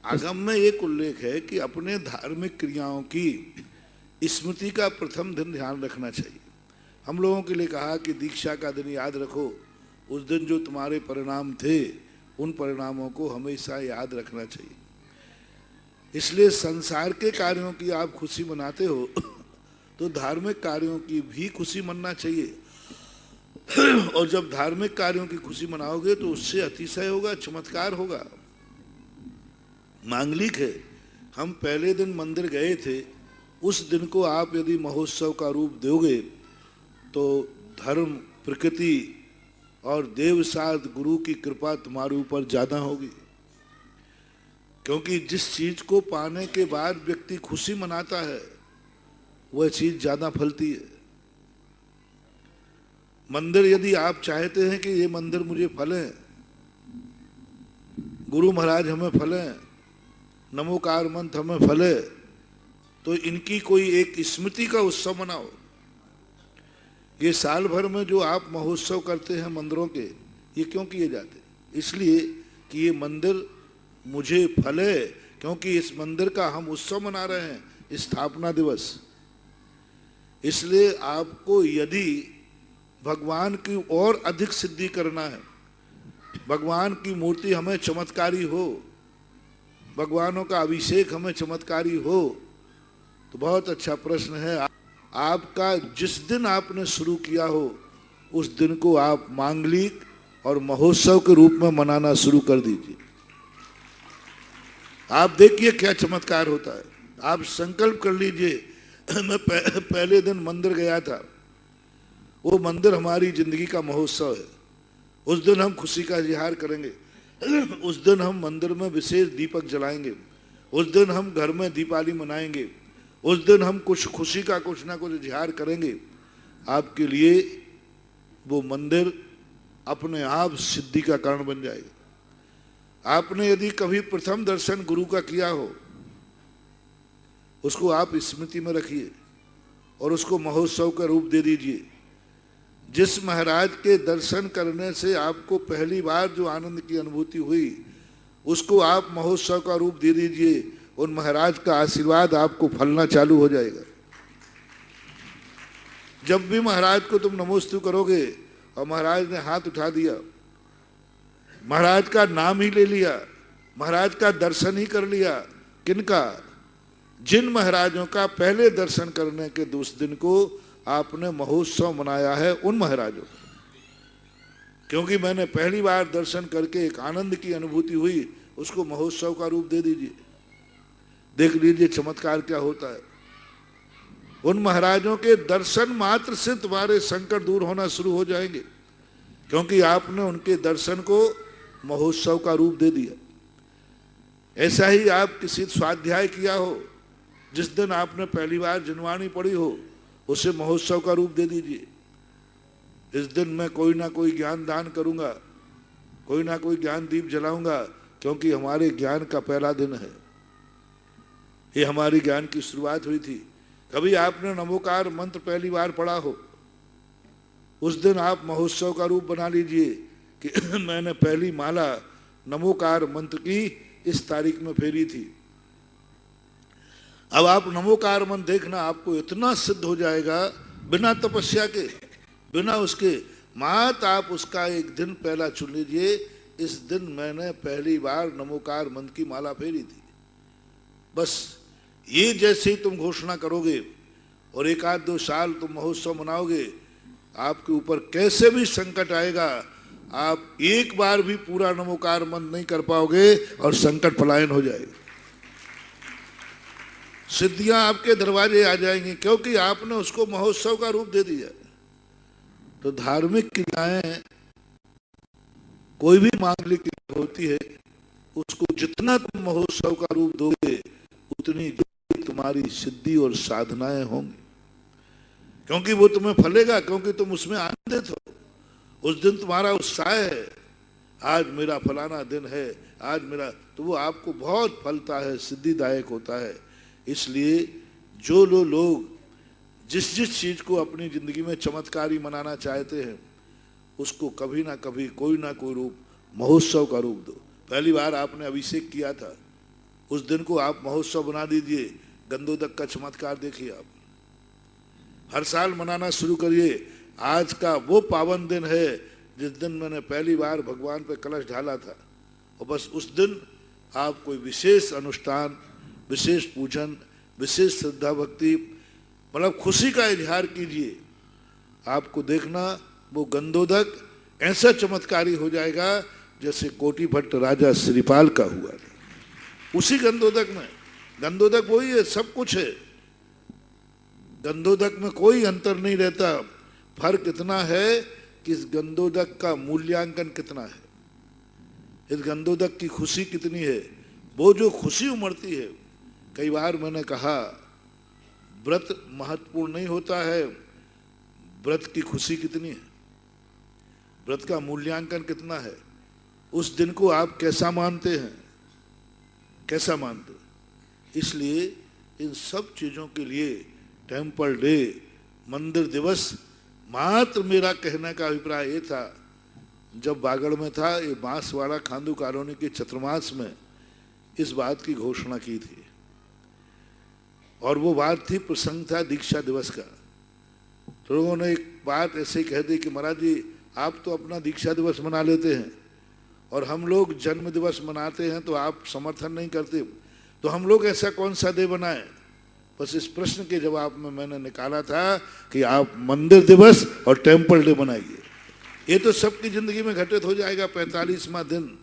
आगम में एक उल्लेख है कि अपने धार्मिक क्रियाओं की स्मृति का प्रथम दिन ध्यान रखना चाहिए। हम लोगों के लिए कहा कि दीक्षा का दिन याद रखो, उस दिन जो तुम्हारे परिणाम थे उन परिणामों को हमेशा याद रखना चाहिए। इसलिए संसार के कार्यों की आप खुशी मनाते हो तो धार्मिक कार्यों की भी खुशी मनना चाहिए। और जब धार्मिक कार्यों की खुशी मनाओगे तो उससे अतिशय होगा, चमत्कार होगा, मांगलिक है। हम पहले दिन मंदिर गए थे, उस दिन को आप यदि महोत्सव का रूप दोगे तो धर्म, प्रकृति और देवसाद गुरु की कृपा तुम्हारे ऊपर ज्यादा होगी। क्योंकि जिस चीज को पाने के बाद व्यक्ति खुशी मनाता है वह चीज ज्यादा फलती है। मंदिर यदि आप चाहते हैं कि ये मंदिर मुझे फले, गुरु महाराज हमें फले, नमोकार मंत्र हमें फले, तो इनकी कोई एक स्मृति का उत्सव मनाओ। ये साल भर में जो आप महोत्सव करते हैं मंदिरों के, ये क्यों किए जाते? इसलिए कि ये मंदिर मुझे फले, क्योंकि इस मंदिर का हम उत्सव मना रहे हैं, स्थापना दिवस। इसलिए आपको यदि भगवान की और अधिक सिद्धि करना है, भगवान की मूर्ति हमें चमत्कारी हो, भगवानों का अभिषेक हमें चमत्कारी हो, तो बहुत अच्छा प्रश्न है। आपका जिस दिन आपने शुरू किया हो उस दिन को आप मांगलिक और महोत्सव के रूप में मनाना शुरू कर दीजिए। आप देखिए क्या चमत्कार होता है। आप संकल्प कर लीजिए, मैं पहले दिन मंदिर गया था, वो मंदिर हमारी जिंदगी का महोत्सव है। उस दिन हम खुशी का इजहार करेंगे, उस दिन हम मंदिर में विशेष दीपक जलाएंगे, उस दिन हम घर में दीपावली मनाएंगे, उस दिन हम कुछ खुशी का कुछ ना कुछ इजहार करेंगे। आपके लिए वो मंदिर अपने आप सिद्धि का कारण बन जाएगा। आपने यदि कभी प्रथम दर्शन गुरु का किया हो, उसको आप स्मृति में रखिए और उसको महोत्सव का रूप दे दीजिए। जिस महाराज के दर्शन करने से आपको पहली बार जो आनंद की अनुभूति हुई, उसको आप महोत्सव का रूप दे दीजिए। उन महाराज का आशीर्वाद आपको फलना चालू हो जाएगा। जब भी महाराज को तुम नमोस्तु करोगे और महाराज ने हाथ उठा दिया, महाराज का नाम ही ले लिया, महाराज का दर्शन ही कर लिया, किनका? जिन महाराजों का पहले दर्शन करने के उस दिन को आपने महोत्सव मनाया है, उन महाराजों का। क्योंकि मैंने पहली बार दर्शन करके एक आनंद की अनुभूति हुई, उसको महोत्सव का रूप दे दीजिए। देख लीजिए चमत्कार क्या होता है। उन महाराजों के दर्शन मात्र से तुम्हारे संकट दूर होना शुरू हो जाएंगे, क्योंकि आपने उनके दर्शन को महोत्सव का रूप दे दिया। ऐसा ही आप किसी स्वाध्याय किया हो, जिस दिन आपने पहली बार जनवाणी पढ़ी हो, उसे महोत्सव का रूप दे दीजिए। इस दिन मैं कोई ना कोई ज्ञान दान करूंगा, कोई ना कोई ज्ञान दीप जलाऊंगा, क्योंकि हमारे ज्ञान का पहला दिन है, ये हमारी ज्ञान की शुरुआत हुई थी। कभी आपने नमोकार मंत्र पहली बार पढ़ा हो, उस दिन आप महोत्सव का रूप बना लीजिए कि मैंने पहली माला नमोकार मंत्र की इस तारीख में फेरी थी। अब आप नमोकार मंत्र देखना, आपको इतना सिद्ध हो जाएगा, बिना तपस्या के, बिना उसके, मात आप उसका एक दिन पहला चुन लीजिए, इस दिन मैंने पहली बार नमोकार मंत्र की माला फेरी थी। बस ये जैसे ही तुम घोषणा करोगे और एक आध दो साल तुम महोत्सव मनाओगे, आपके ऊपर कैसे भी संकट आएगा, आप एक बार भी पूरा नमोकार मंत्र नहीं कर पाओगे और संकट पलायन हो जाएगा। सिद्धियां आपके दरवाजे आ जाएंगी, क्योंकि आपने उसको महोत्सव का रूप दे दिया। तो धार्मिक क्रियाएं, कोई भी मांगलिक क्रिया होती है, उसको जितना तुम महोत्सव का रूप दोगे उतनी तुम्हारी सिद्धि और साधनाएं होंगी, क्योंकि वो तुम्हें फलेगा, क्योंकि तुम उसमें आनंदित हो। उस दिन तुम्हारा उत्साह है, आज मेरा फलाना दिन है, आज मेरा, तो वो आपको बहुत फलता है, सिद्धिदायक होता है। इसलिए जो लोग जिस जिस चीज को अपनी जिंदगी में चमत्कारी मनाना चाहते हैं, उसको कभी ना कभी कोई ना कोई रूप, महोत्सव का रूप दो। पहली बार आपने अभिषेक किया था, उस दिन को आप महोत्सव बना दीजिए। गंधोदक का चमत्कार देखिए आप, हर साल मनाना शुरू करिए। आज का वो पावन दिन है जिस दिन मैंने पहली बार भगवान पे कलश ढाला था, और बस उस दिन आप कोई विशेष अनुष्ठान, विशेष पूजन, विशेष श्रद्धा भक्ति, मतलब खुशी का इजहार कीजिए। आपको देखना वो गंधोदक ऐसा चमत्कारी हो जाएगा जैसे कोटि भट्ट राजा श्रीपाल का हुआ था। उसी गंधोदक में, गंधोदक वही है, सब कुछ है गंधोदक में, कोई अंतर नहीं रहता। फर्क इतना है कि इस गंधोदक का मूल्यांकन कितना है, इस गंधोदक की खुशी कितनी है, वो जो खुशी उमड़ती है। कई बार मैंने कहा व्रत महत्वपूर्ण नहीं होता है, व्रत की खुशी कितनी है, व्रत का मूल्यांकन कितना है, उस दिन को आप कैसा मानते हैं, कैसा मानते हैं। इसलिए इन सब चीज़ों के लिए टेम्पल डे, मंदिर दिवस, मात्र मेरा कहने का अभिप्राय ये था, जब बागड़ में था, ये बांसवाड़ा खांडू कॉलोनी के चतुर्मास में इस बात की घोषणा की थी, और वो बात थी, प्रसंग था दीक्षा दिवस का। तो लोगों ने एक बात ऐसे ही कह दी कि महाराज जी आप तो अपना दीक्षा दिवस मना लेते हैं और हम लोग जन्म दिवस मनाते हैं, तो आप समर्थन नहीं करते, तो हम लोग ऐसा कौन सा डे बनाएं। बस इस प्रश्न के जवाब में मैंने निकाला था कि आप मंदिर दिवस और टेम्पल डे बनाइए। ये तो सबकी जिंदगी में घटित हो जाएगा। 45वां दिन,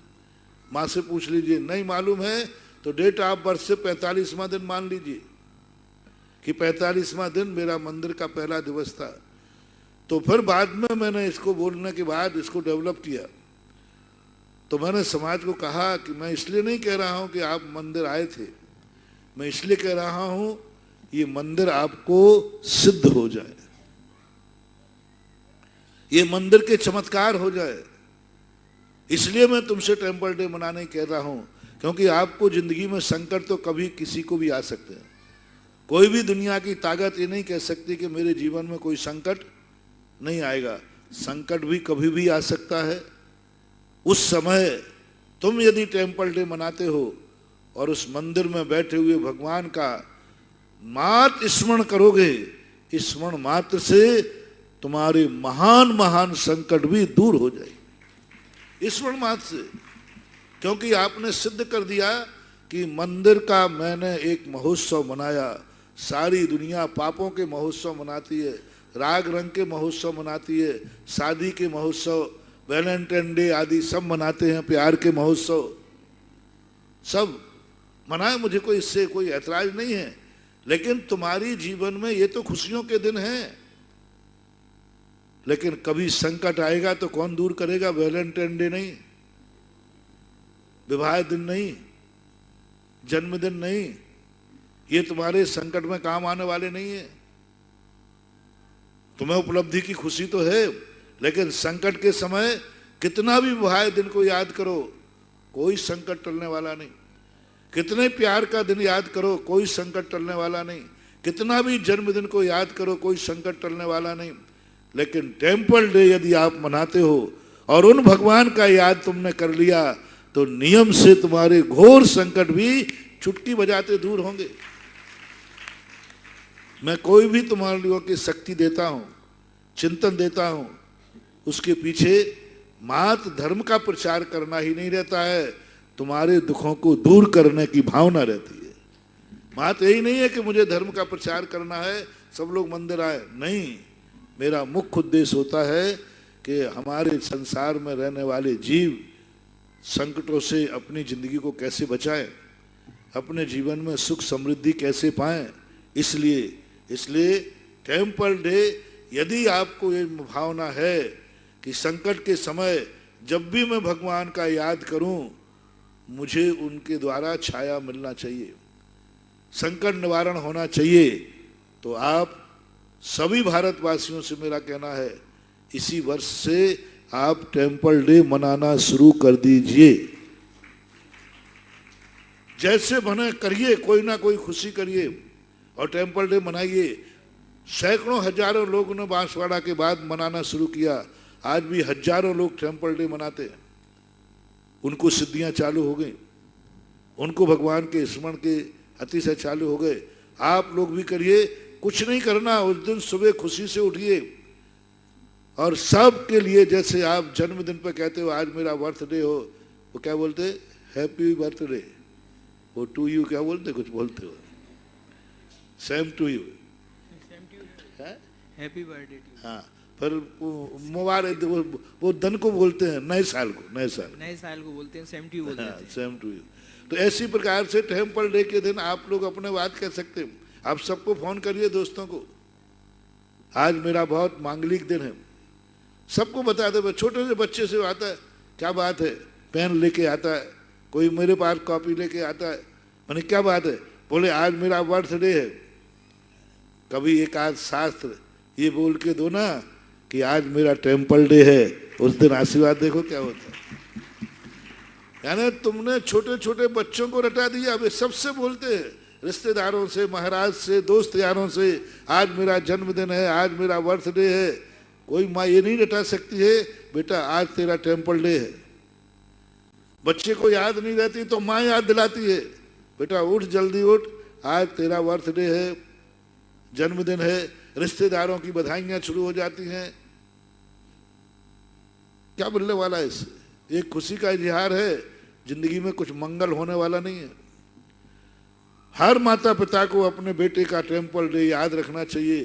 माँ से पूछ लीजिए, नहीं मालूम है तो डेट ऑफ बर्थ से 45वां दिन मान लीजिए कि 45वां दिन मेरा मंदिर का पहला दिवस था। तो फिर बाद में मैंने इसको बोलने के बाद इसको डेवलप किया, तो मैंने समाज को कहा कि मैं इसलिए नहीं कह रहा हूं कि आप मंदिर आए थे, मैं इसलिए कह रहा हूं ये मंदिर आपको सिद्ध हो जाए, ये मंदिर के चमत्कार हो जाए, इसलिए मैं तुमसे टेम्पल डे मनाने कह रहा हूं। क्योंकि आपको जिंदगी में संकट तो कभी किसी को भी आ सकते हैं, कोई भी दुनिया की ताकत ये नहीं कह सकती कि मेरे जीवन में कोई संकट नहीं आएगा। संकट भी कभी भी आ सकता है। उस समय तुम यदि टेम्पल डे मनाते हो और उस मंदिर में बैठे हुए भगवान का मात्र स्मरण करोगे, इस स्मरण मात्र से तुम्हारे महान महान संकट भी दूर हो जाएगी, स्मरण मात्र से। क्योंकि आपने सिद्ध कर दिया कि मंदिर का मैंने एक महोत्सव मनाया। सारी दुनिया पापों के महोत्सव मनाती है, राग रंग के महोत्सव मनाती है, शादी के महोत्सव, वैलेंटाइन डे आदि सब मनाते हैं, प्यार के महोत्सव सब मनाए, मुझे कोई इससे कोई ऐतराज नहीं है। लेकिन तुम्हारी जीवन में ये तो खुशियों के दिन हैं, लेकिन कभी संकट आएगा तो कौन दूर करेगा। वैलेंटाइन डे नहीं, विवाह दिन नहीं, जन्मदिन नहीं, ये तुम्हारे संकट में काम आने वाले नहीं है। तुम्हें उपलब्धि की खुशी तो है, लेकिन संकट के समय कितना भी विवाह दिन को याद करो, कोई संकट टलने वाला नहीं। कितने प्यार का दिन याद करो, कोई संकट टलने वाला नहीं। कितना भी जन्मदिन को याद करो, कोई संकट टलने वाला नहीं। लेकिन टेम्पल डे यदि आप मनाते हो और उन भगवान का याद तुमने कर लिया, तो नियम से तुम्हारे घोर संकट भी चुटकी बजाते दूर होंगे। मैं कोई भी तुम्हारे लोगों की शक्ति देता हूं, चिंतन देता हूं, उसके पीछे मात्र धर्म का प्रचार करना ही नहीं रहता है, तुम्हारे दुखों को दूर करने की भावना रहती है। बात यही नहीं है कि मुझे धर्म का प्रचार करना है, सब लोग मंदिर आए, नहीं। मेरा मुख्य उद्देश्य होता है कि हमारे संसार में रहने वाले जीव संकटों से अपनी जिंदगी को कैसे बचाएं, अपने जीवन में सुख समृद्धि कैसे पाएं। इसलिए टेम्पल डे, यदि आपको ये भावना है कि संकट के समय जब भी मैं भगवान का याद करूं, मुझे उनके द्वारा छाया मिलना चाहिए, संकट निवारण होना चाहिए, तो आप सभी भारतवासियों से मेरा कहना है, इसी वर्ष से आप टेम्पल डे मनाना शुरू कर दीजिए। जैसे बने करिए, कोई ना कोई खुशी करिए और टेम्पल डे मनाइए। सैकड़ों हजारों लोगों ने बांसवाड़ा के बाद मनाना शुरू किया, आज भी हजारों लोग टेम्पल डे मनाते हैं, उनको सिद्धियां चालू हो गई, उनको भगवान के स्मरण के अतिशय चालू हो गए। आप लोग भी करिए, कुछ नहीं करना, उस दिन सुबह खुशी से उठिए और सब के लिए, जैसे आप जन्मदिन पर कहते हो आज मेरा बर्थडे हो, वो क्या बोलते, हैप्पी बर्थडे, वो टू यू क्या बोलते, कुछ बोलते हो, same to you, happy birthday to you. हाँ, फिर मुबारक, वो दिन को बोलते हैं, नए साल को, नए साल को बोलते हैं, सेम टू यू बोलते हैं। Same to you. तो ऐसी प्रकार से टेम्पल डे के दिन आप लोग अपने बात कह सकते हैं। आप सबको फोन करिए, दोस्तों को, आज मेरा बहुत मांगलिक दिन है, सबको बता दे। छोटे से बच्चे से आता है, क्या बात है, पेन लेके आता है, कोई मेरे पास कॉपी लेके आता है, मैंने क्या बात है, बोले आज मेरा बर्थडे है। कभी एक आध शास्त्र ये बोल के दो ना कि आज मेरा टेम्पल डे है, उस दिन आशीर्वाद देखो क्या होता है। यानी तुमने छोटे छोटे बच्चों को रटा दिया। अब सबसे बोलते हैं, रिश्तेदारों से, महाराज से, दोस्त यारों से, आज मेरा जन्मदिन है, आज मेरा बर्थडे है। कोई माँ ये नहीं रटा सकती है बेटा आज तेरा टेम्पल डे है। बच्चे को याद नहीं रहती तो माँ याद दिलाती है, बेटा उठ, जल्दी उठ, आज तेरा बर्थडे है, जन्मदिन है। रिश्तेदारों की बधाइयां शुरू हो जाती हैं। क्या मिलने वाला है इससे? एक खुशी का इजहार है, जिंदगी में कुछ मंगल होने वाला नहीं है। हर माता पिता को अपने बेटे का टेम्पल डे याद रखना चाहिए,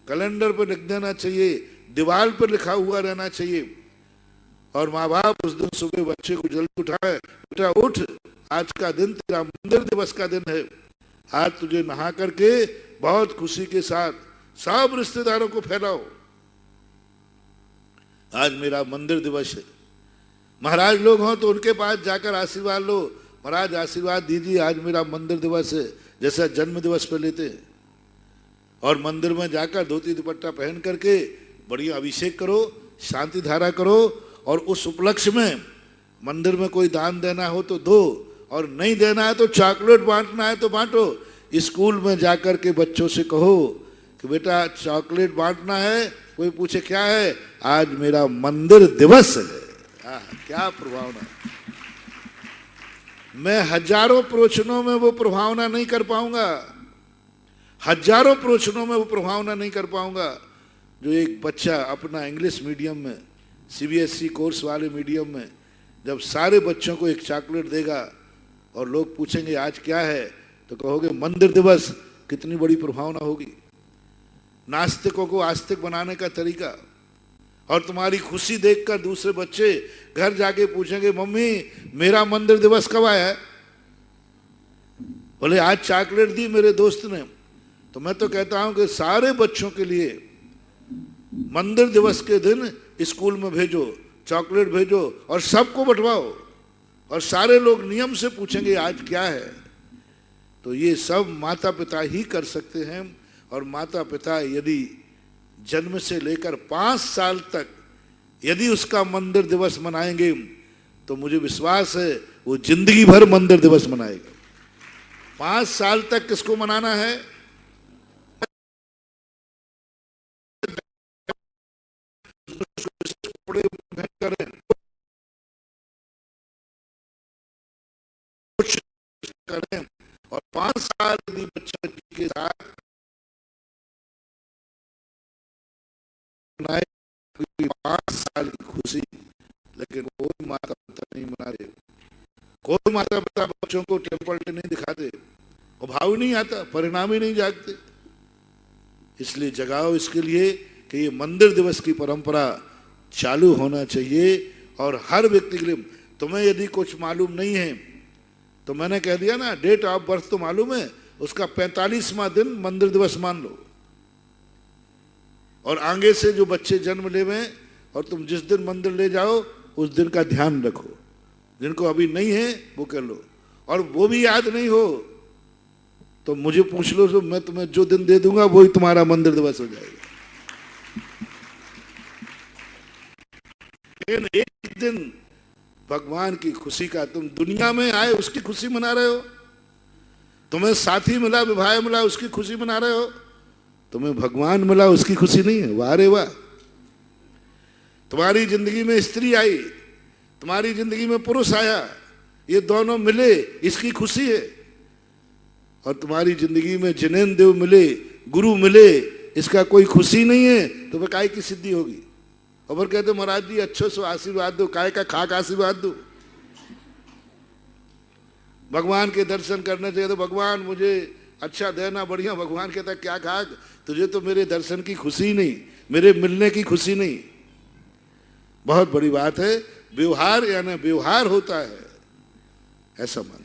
कैलेंडर पर लिख देना चाहिए, दीवार पर लिखा हुआ रहना चाहिए। और माँ बाप उस दिन सुबह बच्चे को जल्दी उठाए, बेटा उठ, आज का दिन तेरा मंदिर दिवस का दिन है, आज तुझे नहा करके बहुत खुशी के साथ सब रिश्तेदारों को फैलाओ, आज मेरा मंदिर दिवस है। महाराज लोग हों तो उनके पास जाकर आशीर्वाद लो, महाराज आशीर्वाद दीजिए, आज मेरा मंदिर दिवस है, जैसा जन्म दिवस पे लेते हैं। और मंदिर में जाकर धोती दुपट्टा पहन करके बढ़िया अभिषेक करो, शांति धारा करो, और उस उपलक्ष्य में मंदिर में कोई दान देना हो तो दो, और नहीं देना है तो चॉकलेट बांटना है तो बांटो। स्कूल में जाकर के बच्चों से कहो कि बेटा चॉकलेट बांटना है, कोई पूछे क्या है, आज मेरा मंदिर दिवस है। क्या प्रभावना! मैं हजारों प्रवचनों में वो प्रभावना नहीं कर पाऊंगा, हजारों प्रवचनों में वो प्रभावना नहीं कर पाऊंगा जो एक बच्चा अपना इंग्लिश मीडियम में, सीबीएसई कोर्स वाले मीडियम में, जब सारे बच्चों को एक चॉकलेट देगा और लोग पूछेंगे आज क्या है, तो कहोगे मंदिर दिवस। कितनी बड़ी प्रभावना होगी। नास्तिकों को आस्तिक बनाने का तरीका। और तुम्हारी खुशी देखकर दूसरे बच्चे घर जाके पूछेंगे, मम्मी मेरा मंदिर दिवस कब आया है? बोले आज चॉकलेट दी मेरे दोस्त ने। तो मैं तो कहता हूं कि सारे बच्चों के लिए मंदिर दिवस के दिन स्कूल में भेजो, चॉकलेट भेजो और सबको बंटवाओ, और सारे लोग नियम से पूछेंगे आज क्या है। तो ये सब माता पिता ही कर सकते हैं। और माता पिता यदि जन्म से लेकर 5 साल तक यदि उसका मंदिर दिवस मनाएंगे तो मुझे विश्वास है वो जिंदगी भर मंदिर दिवस मनाएगा। 5 साल तक किसको मनाना है? करें, कुछ करें, और 5 साल यदि बच्चे के साथ 5 साल की खुशी, लेकिन कोई माता पिता नहीं मना रहे, कोई माता पिता बच्चों को टेम्पल डे नहीं दिखाते, वो भाव नहीं आता, परिणाम ही नहीं जागते। इसलिए जगाओ इसके लिए कि ये मंदिर दिवस की परंपरा चालू होना चाहिए। और हर व्यक्ति के लिए, तुम्हें यदि कुछ मालूम नहीं है तो मैंने कह दिया ना, डेट ऑफ बर्थ तो मालूम है, उसका 45वां दिन मंदिर दिवस मान लो। और आगे से जो बच्चे जन्म लेवे और तुम जिस दिन मंदिर ले जाओ उस दिन का ध्यान रखो। जिनको अभी नहीं है वो कर लो, और वो भी याद नहीं हो तो मुझे पूछ लो, तो मैं तुम्हें जो दिन दे दूंगा वही तुम्हारा मंदिर दिवस हो जाएगा। लेकिन एक दिन भगवान की खुशी का, तुम दुनिया में आए उसकी खुशी मना रहे हो, तुम्हें साथी मिला, विवाह मिला, उसकी खुशी मना रहे हो, तुम्हें भगवान मिला उसकी खुशी नहीं है। वाह रे वाह! तुम्हारी जिंदगी में स्त्री आई, तुम्हारी जिंदगी में पुरुष आया, ये दोनों मिले इसकी खुशी है। और तुम्हारी जिंदगी में जिनेंद्र देव मिले, गुरु मिले, इसका कोई खुशी नहीं है तो फिर काय की सिद्धि होगी। और फिर कहते महाराज जी अच्छे से आशीर्वाद दो, काय का खाक आशीर्वाद दो। भगवान के दर्शन करने चाहिए तो भगवान मुझे अच्छा देना, बढ़िया। भगवान कहता क्या खाक, तुझे तो मेरे दर्शन की खुशी नहीं, मेरे मिलने की खुशी नहीं। बहुत बड़ी बात है, व्यवहार यानी व्यवहार होता है ऐसा मान।